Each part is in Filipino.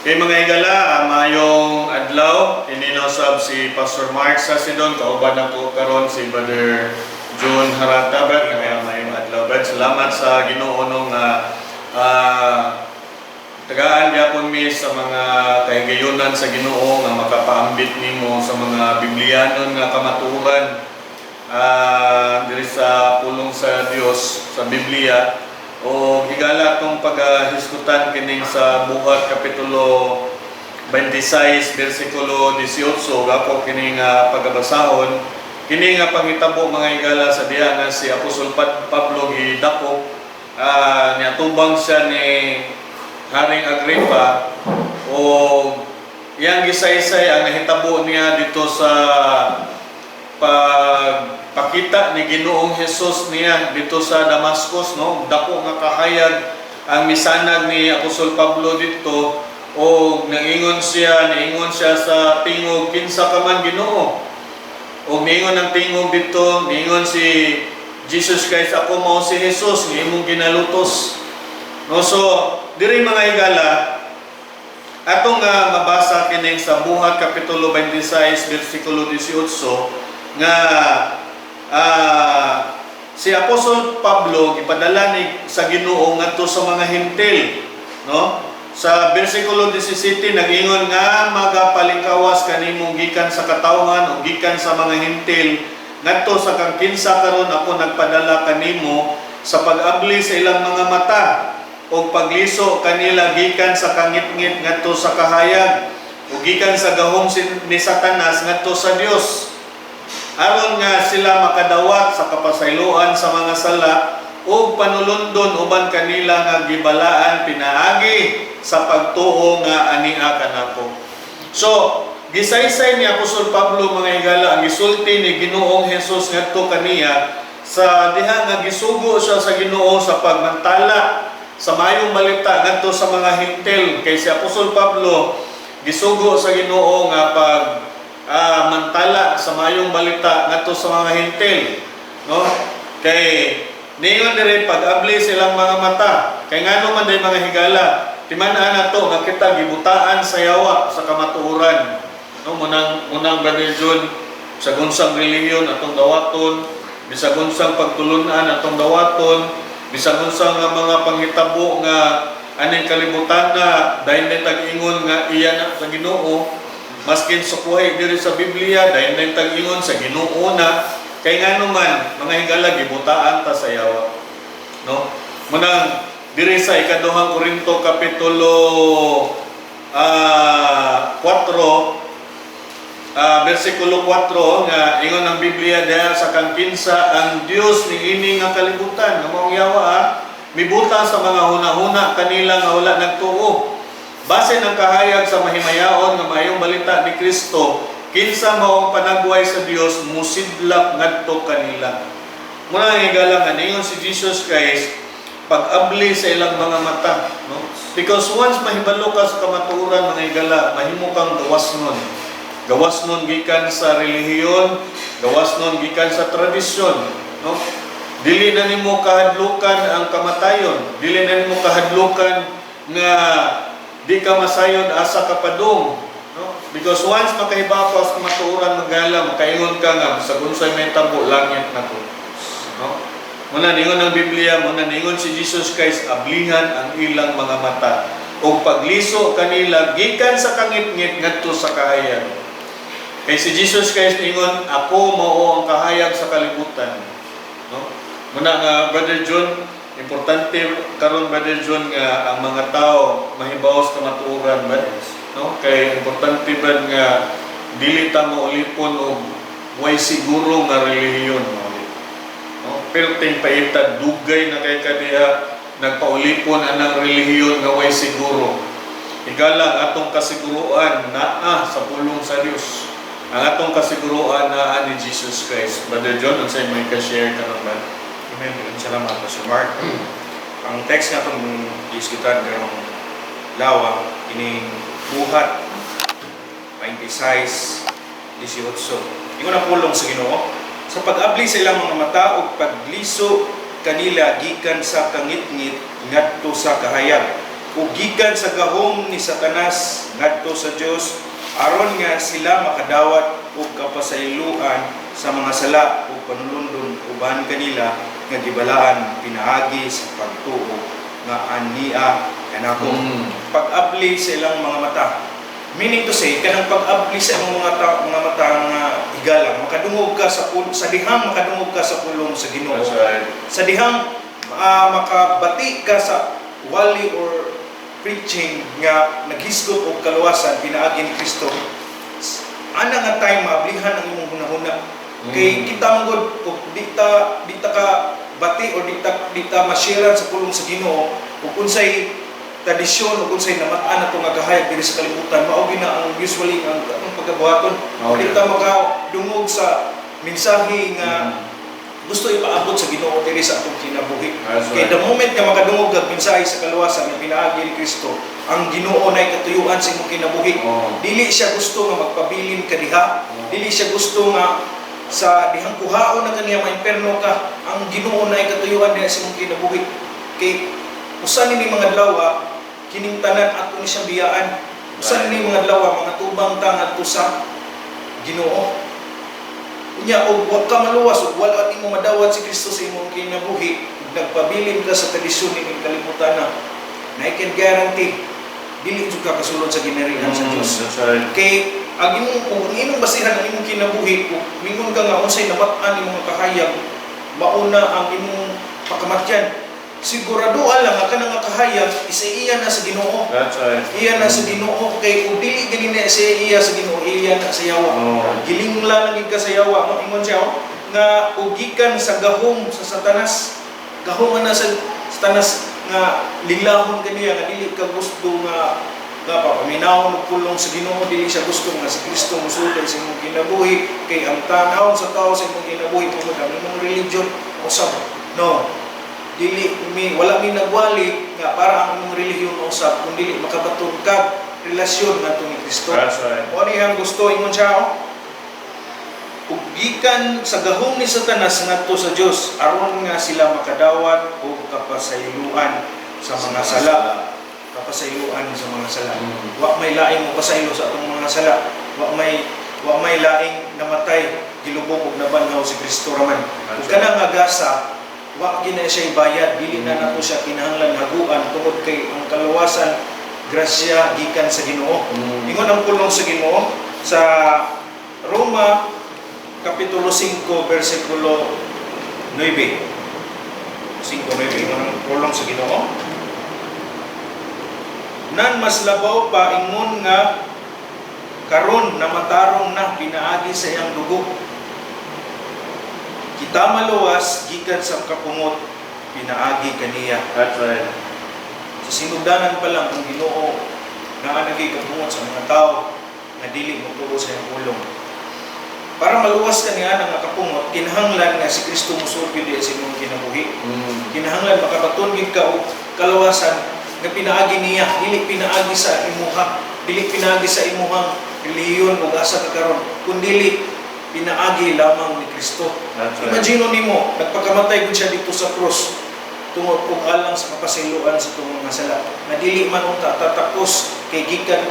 Kay mga igala, mayong adlaw, ininusab si Pastor Mark sa Sidon, kauban ako karon si Brother John Harata, Brad, kaya mayong adlaw, Brad. Salamat sa Ginoo nung tagaan gyapon mi sa mga kahigayunan sa Ginoo nga makapaambit nimo sa mga Biblianon nga kamatuoran diri sa pulong sa Dios sa Biblia. O higala itong paghisgutan kining sa Buhat Kapitulo 26, versikulo 18, gapo kining pagabasahon. Kining panghitabo mga higala sa diya nga si Apostol Pablo gidako, niatubang siya ni Haring Agripa o iyang gisaysay ang nahitabo niya dito sa pagpakita ni Ginoong Hesus niya dito sa Damascus, no? Dako nga kahayag ang misanag ni Apostol Pablo dito o niingon siya sa tingog, kinsa ka man Ginoo. O niingon ang tingog dito, niingon si Jesus Christ, ako mao si Hesus nga imong ginalutos. No, so diri mga higala atong mabasa kining sa Buhat Kapitulo 26 versikulo 18 nga si Apostol Pablo ipadala ni sa Ginoo ngadto sa mga Hentil, no? Sa bersikulo 17 nag-ingon nga magapalingkawas kanimo gikan sa katawhan o gikan sa mga Hentil ngadto sa kang kinsa karon ako nagpadala kanimo sa pag-abli sa ilang mga mata o pagliso kanila gikan sa kangit-ngit ngadto sa kahayag o gikan sa gahom ni Satanas ngadto sa Dios, aron nga sila makadawat sa kapasayloan sa mga sala o panulundon uban kanila nga gibalaan pinaagi sa pagtuo nga ania kanako. So gisaysay ni Apostol Pablo mga higala ang gisulti ni Ginoong Hesus ngadto kaniya sa diha nga gisugo siya sa Ginoo sa pagmantala sa mayong balita ngadto sa mga Hentil. Kay si Apostol Pablo gisugo sa Ginoo nga pag mantala sa mayong balita ngadto sa mga Hentil, no? Kay niingon diri pag-abli silang mga mata. Kay ngano man day mga higala, timan-an nato nga kita gibutaan sa yawa sa kamatuoran, no? Munang Brother John sa gunsang relihiyon atong dawaton, bisag unsang pagtulunan atong dawaton, bisag unsang mga panghitabo nga aning kalibutan na dahil tag-ingon nga iya na sa Ginoo. Maskin sukuhay diri sa Biblia dahil na tag-ingon sa Ginoo na kay ngano man mga higala gibutaan ta sa yawa, no? Munang diri sa ikaduhang Korinto kapitulo 4 versikulo 4 nga ingon ang Biblia diha sa kang kinsa ang Dios ni ini nga kalibutan nga maong yawa mibuta sa mga hunahuna kanila nga wala nagtuo. Base ng kahayag sa mahimayaon nga mayong balita ni Kristo, kinsa maong panagway sa Dios musidlak ngadto kanila. Muna nga higala nga ningon si Jesus Christ pag-abli sa ilang mga mata, no? Because once mahibalo ka sa kamatuoran mga higala, mahimo kang gawas nun gikan sa relihiyon, gawas nun gikan sa tradisyon, no? Dili na nimo kahadlukan ang kamatayon, dili na nimo kahadlukan nga di ka masayod asa kapadong, no? Because once makahibaw ka sa kamatuoran magala, makaingon ka nga sa unsay may tabo langit nako, no? Muna ningon ang Biblia, muna ningon si Jesus Christ, ablihan ang ilang mga mata o pagliso kanila gikan sa kangit-ngit ngadto sa kahayag. Kay si Jesus Christ ningon, ako mao ang kahayag sa kalibutan, no? Muna nga Brother John, importante karon Brother John nga ang mga tao mahibaw sa kamatuoran ba, no? Kay importante ba nga dili ta maulipon og way siguro nga relihiyon, no? Pero ting paita dugay na kay kaniya nagpaulipon anang relihiyon nga way siguro. Higala atong kasiguruan naa sa pulong sa Dios. Ang atong kasiguruan naa ni Jesus Christ. Brother John, unsay may ka-share karon ba? Amen. Salamat po Sir Mark. Ang text nga itong diskutan karong lawa, ini Buhat 26, 18. Ingon ang pulong sa Ginoo, sa pag-abli sa ilang mga mata o pagliso kanila gikan sa kangit-ngit ngadto sa kahayag ug gikan sa gahom ni Satanas ngadto sa Dios aron nga sila makadawat og kapasayloan sa mga sala ug panulundon uban kanila nga gibalaan pinaagi sa pagtuo nga ania kanako pag-abli sa ilang mga mata. Meaning to say, kanang pag-abli sa imong mga mata nga higalang, makadungog ka sa dihang makadungog ka sa pulong sa Ginoo. That's right. Sa dihang makabati ka sa wali or preaching nga naghisgot og kaluwasan pinaagi ni Kristo. Ana nga time maablihan ang imong hunahuna. Kay kita mangod ug di ta ka bati or di ta mashiran sa pulong sa Ginoo ug unsay tradisyon ug unsay namat-an ato nga kahayag diri sa kalibutan mao gina ang usually ang pagkabuhaton. Di ta makadungog sa mensahe nga gusto ipaabot sa Ginoo diri sa atong kinabuhi. Kay the moment nga makadungog kag mensahe sa kaluwasan nga pinaagi ni Kristo, ang Ginoo nay katuyuan sa imong kinabuhi. Dili siya gusto nga magpabilin ka diha. Dili siya gusto nga sa dihang kuhaon na kaniya maimperno ka. Ang Ginoo nay katuyuan diha sa imong kinabuhi. Kay usan ni mga adlaw kining tanan ato ni siyang biyaan. Usan ni mga adlaw mga tubang ta ngadto sa Ginoo. Unya og wa ka maluwas ug wala nimo madawat si Kristo sa imong kinabuhi, nagpabilin ka sa tradisyon ning kalibutan na I can guarantee dili jud ka kasulod sa ginarihan sa Dios. Kay ang imong basihan ang imong kinabuhi ug mingon ka nga unsay namat-an imong kahayag mauna ang imong pakamatyan. Siguraduhan lang nga kanang kahayag iya na sa Ginoo. That's right. Iya na sa Ginoo kay ug dili gani na iya sa Ginoo, iya na sa yawa. Gilingla lang gid ka sa yawa mo ingon siya nga ugikan sa gahom sa Satanas. Gahom na sa Satanas nga linglahon kaniya nga dili ka gusto nga paminaw og pulong sa Ginoo, dili siya gusto nga si Kristo musugod sa imong kinabuhi kay ang tanawon sa tao sa imong kinabuhi tungod ang imong religion usab. No. Wala mi nagwali nga para ang imong relihiyon usab kun dili makabaton kag relasyon ngadto ni Kristo. That's right. O niyang gusto ingon siya ug gikan sa gahom ni Satanas ngadto sa Dios aron nga sila makadawat og kapasayloan sa mga sala. Kapasayloan sa mga sala. Wa may laing mo pasaylo sa atong mga sala. Wa may laing namatay gilubong og nabanhaw si Kristo raman. Ug kana nga gasa wa gina siya ibayad, dili na nato siya kinahanglan haguan tungod kay ang kaluwasan grasya gikan sa Ginoo. Ingon ang pulong sa Ginoo sa Roma kapitulo 5 bersikulo 9. 5:9 ingon ang pulong sa Ginoo. Nan mas labaw pa ingon nga karon namatarong na pinaagi sa iyang dugo. Kita maluwas gikan sa kapungot pinaagi kaniya. That's right. Sa sinugdanan pa lang ang Ginoo nga nagay kapungot sa mga tao na dili motuo sa iyang pulong. Para maluwas kaniya ang kapungot, kinahanglan nga si Kristo musulti di sa imong kinabuhi. Kinahanglan makabaton gid ka og kaluwasan nga pinaagi niya, dili pinaagi sa imuha, dili pinaagi sa imuhang relihiyon ug asa ka karon, kundi pinaagi lamang ni Kristo. Right. Imagine nimo, nagpakamatay gud siya dito sa cross tungod og alang sa kapasayloan sa tungod nga sala. Na dili man unta tatapos kay gikan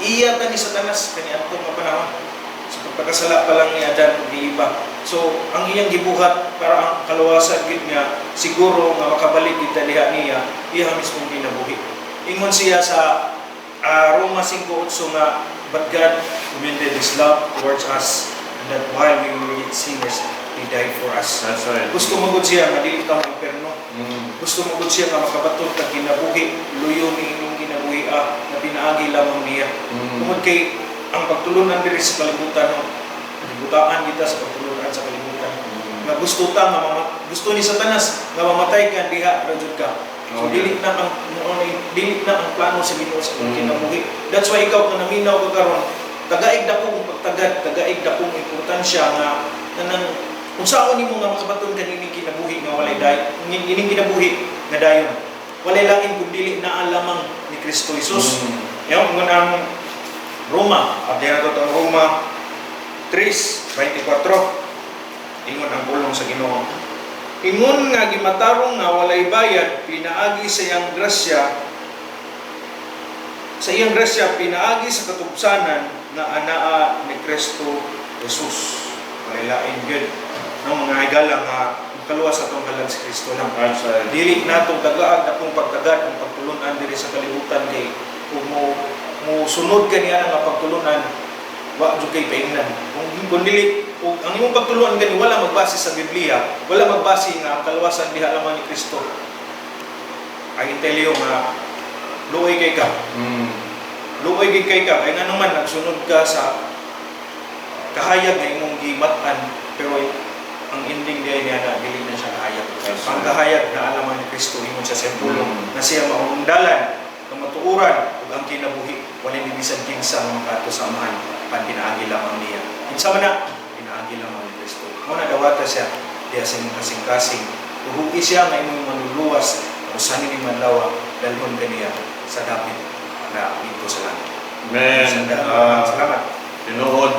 iya ta ni Satanas kani adtong nga panahon. Sa pagkasala pa lang ni Adan ug iba. So ang iyang gibuhat para ang kaluwasan gid nga siguro nga makabalik kita diha niya, iya mismo ginabuhi. Ingon siya sa Roma 5:8 nga but God commended His love towards us, and that while we were yet sinners, He died for us. That's right. Gusto mo gud siya nga dili ka maimperno. Gusto mo gud siya nga makabaton kag kinabuhi, luyo ni imong kinabuhi na pinaagi lamang niya. Tungod kay ang pagtulunan diri sa kalibutan, butaan kita sa pagtulunan sa kalibutan. Nga gusto ni Satanas nga mamatay ka diha ra jud ka. So dili na ang plano sa Ginoo sa kinabuhi. That's why ikaw kung naminaw ka karon, tagaig dako kung pagtagad, tagaig dako importansya nga kanang kung saan nimo nga makabaton kanini kinabuhi nga walay dayon, ining kinabuhi nga dayon. Walay lain kun dili naa lamang ni Kristo Jesus. Yung ang Roma, abdihan nato ang Roma 3:24. Ingon ang pulong sa Ginoo. Ingon nga gimatarong nga walay bayad pinaagi sa iyang grasya pinaagi sa katubsanan nga anaa ni Kristo Jesus. Pailain gyud ng mga higala nga kaluwas atong halang si Kristo lang. Dili natong tagaag atong pagtagad ang pagtulunan diri sa kalibutan kay kung mo sunod kaniya nga pagtulunan wa jud kay paingnan. Kung dili kung ang imong pagtuluan gani wala magbase sa Biblia, wala magbase nga ang kaluwasan diha lamang ni Kristo. I tell you nga luoy kay ka. Luoy kay ka kay nga naman nagsunod ka sa kahayag nga imong gimat-an pero ang ending diay niya na dili na siya kahayag. Ang kahayag na alaman ni Kristo ingon sa sempulong na siya maundalan ng matuuran ug ang kinabuhi walay ni bisan kinsa nga makato sa amahan pan pinaagi lamang niya. Kinsa man na pinaagi lamang ni Kristo. Muna dawata siya diya sa imong kasing-kasing. Tuhuki siya nga imong manluluwas usan ni manlawa dalhon kaniya sa dapit na dito sa langit. Amen. Salamat. Tinuod,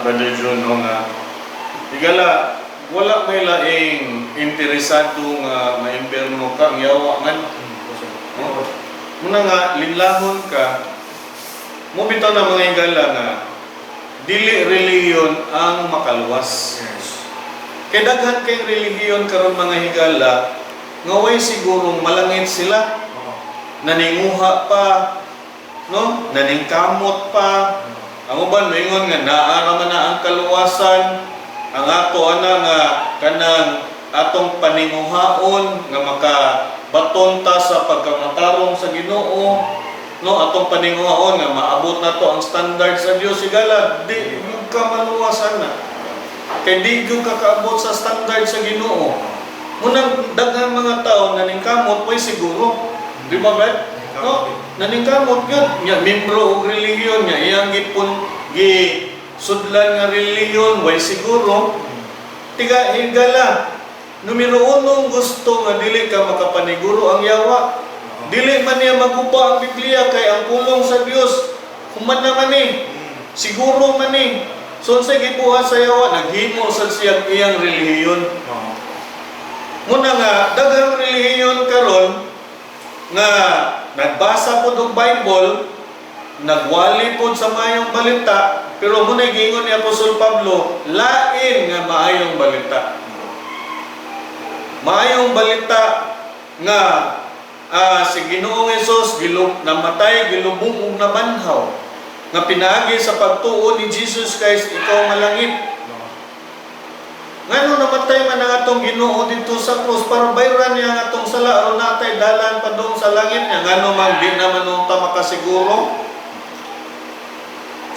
Brother John, no, nga higala wala may laing interesado nga maimperno ka, ang yawa man. No? Muna nga, linlahon ka, mo bitaw na mga higala nga, dili relihiyon ang makaluwas. Yes. Kaya daghan kay relihiyon karon mga higala, nga way sigurong malangit sila, naninguha pa, no? Naningkamot pa, ang uban moingon nga naara man na ang kaluwasan, ang ato ana nga kanang atong paninguhaon nga makabaton ta sa pagkamatarong sa Ginoo, no, atong paninguhaon nga maabot nato ang standard sa Dios sigala di gyud ka maluwasan na kay di gyud ka kaabot sa standard sa Ginoo. Munang daghang mga tawo naningkamot way siguro, di ba ba? No, naningkamot gyud nya membro og relihiyon nya iyang gipon sudlan nga relihiyon way siguro tiga higala numero 1 gusto nga dili ka makapaniguro ang yawa, dili man niya maguba ang Biblia kay ang pulong sa Dios human naman siguro man so sa gibuhat sa yawa naghimo sa siyang iyang relihiyon. Muna nga daghang relihiyon karon nga nagbasa pod og Bible, nagwali pod sa maayong balita, pero muna giingon ni Apostol Pablo, lain nga maayong balita. Maayong balita nga si Ginoong Hesus namatay, gilubong ug nabanhaw, nga pinaagi sa pagtuo ni Jesus Christ ikaw malangit. Ngano namatay man ang atong Ginoo dito sa krus para bayran niya ang atong sala aron natay dalan pa dong sa langit niya. Ngano man di naman unta makasiguro.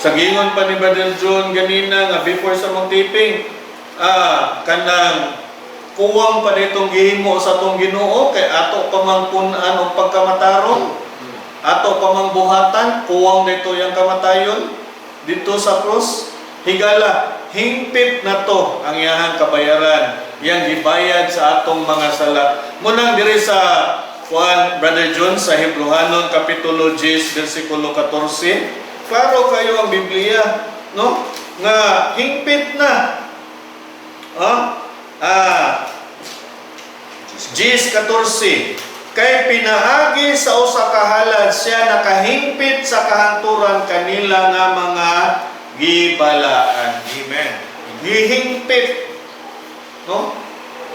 Sa gingon pa ni Brother John ganina nga before sa mong taping, kanang kuwang pa ditong gihimo sa atong Ginoo kay ato pamangpunan og pagkamatarong, ato pamangbuhatan, kuwang dito yang kamatayon dito sa krus. Higala, hingpit na to ang iyahang kabayaran, yang gibayad sa atong mga sala. Munang diri sa Brother John sa Hebrehanon kapitulo 10 bersikulo 14, klaro kayo ang Biblia, no? Nga hingpit na. 10:14, kay pinaagi sa usa ka halad siya nakahingpit sa kahanturan kanila nga mga gibalaan. Amen. Gihingpit. No?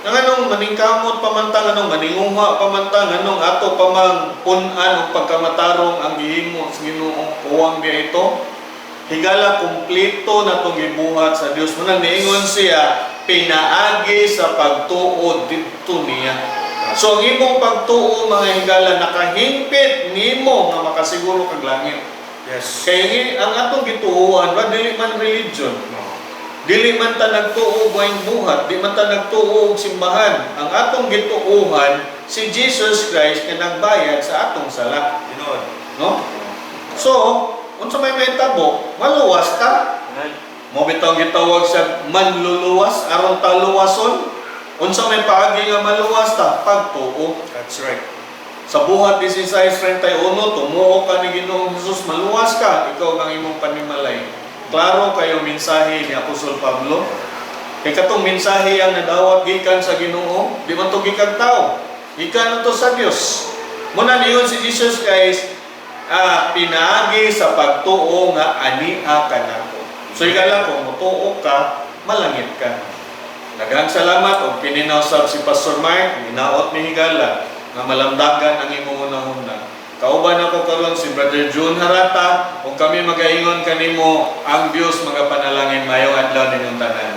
Nanganong maningkamot pamantang, anong maninguha pamantang, anong ato pamangpunan o pagkamatarong ang gihimo sa Ginoong kuwang niya ito. Higala kumpleto na itong gibuhat sa Diyos. Munang niingon siya, pinaagi sa pagtuo dito niya. So ang imong pagtuo mga higala nakahingpit nimo nga makasiguro kag langit. Yes. Kaya ang atong gituuan, dili man religion. Dili man ta nagtuo buhing buhat, di man ta nagtuo og simbahan. Ang atong gituuhan si Jesus Christ nga nagbayad sa atong sala. No? So, unsa may mahitabo, maluwas ta. Mo bitaw gitawag sa manluluwas aron ta luwason. Unsa may paagi nga maluwas ta? Pagtuo. That's right. Sa buhat 16:31, tumuo ka ni Ginoong Hesus, maluwas ka, ikaw ang imong panimalay. Klaro kayo mensahe ni Apostol Pablo. Kay katong mensahe ang nadawat gikan sa Ginoo, di man to gikan tao. Gikan to sa Dios. Muna niyon si Jesus guys, pinaagi sa pagtuo nga ania kanako. So igala kung mutuo ka, malangit ka. Daghang salamat og pininausab si Pastor Mark, ginaot ni higala nga malamdagan ang imong unahuna. Kauban ako karon si Brother June Harata ug kami magaingon kanimo ang Dios magapanalangin mayong adlaw ninyong tanan.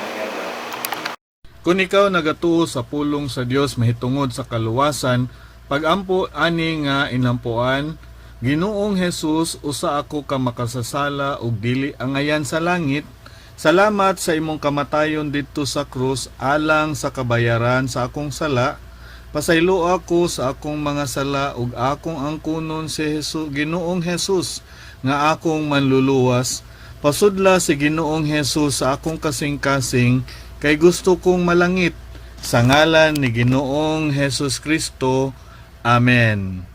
Kung ikaw nagatuo sa pulong sa Dios mahitungod sa kaluwasan, pagampo ani nga inampuan, Ginoong Hesus, usa ako ka makasasala ug dili angayan sa langit. Salamat sa imong kamatayon didto sa krus alang sa kabayaran sa akong sala. Pasaylo ako sa akong mga sala ug akong angkunon si Ginoong Hesus nga akong manluluwas. Pasudla si Ginoong Hesus sa akong kasing-kasing kay gusto kong malangit. Sa ngalan ni Ginoong Hesus Kristo. Amen.